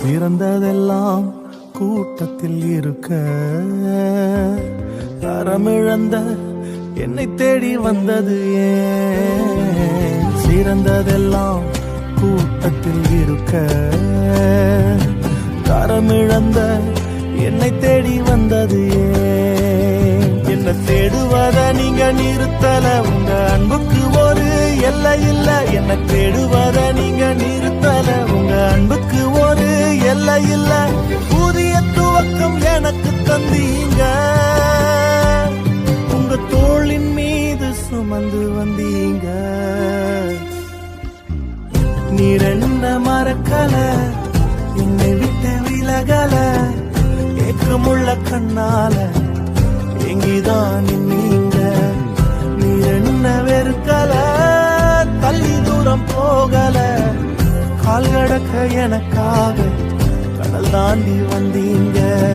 சிறந்ததெல்லாம் கூட்டத்தில் இருக்க தரமிழந்த என்னை தேடி வந்தது ஏன்? சிறந்ததெல்லாம் கூட்டத்தில் இருக்க தரமிழந்த என்னை தேடி வந்தது ஏன்? என்ன தேடுவத நீங்க நிறுத்தல, உங்க அன்புக்கு ஒரு எல்லை இல்ல. என்ன தேடுவத நீங்க நிறுத்தல, உங்க அன்புக்கு ஒரு எல்லை இல்ல. புதிய துவக்கம் எனக்கு தந்தீங்க, உங்க தோளின் மீது சுமந்து வந்தீங்க. நீர் என்ன மறக்கல, என்னை விட்டு விலகல, ஏக்கமுள்ள கண்ணால எங்கிதான் நீங்க. நீர் என்ன வெறுக்கல, தள்ளி தூரம் போகல, கால் கடக்க எனக்காக கடல் தாண்டி வந்தீங்க.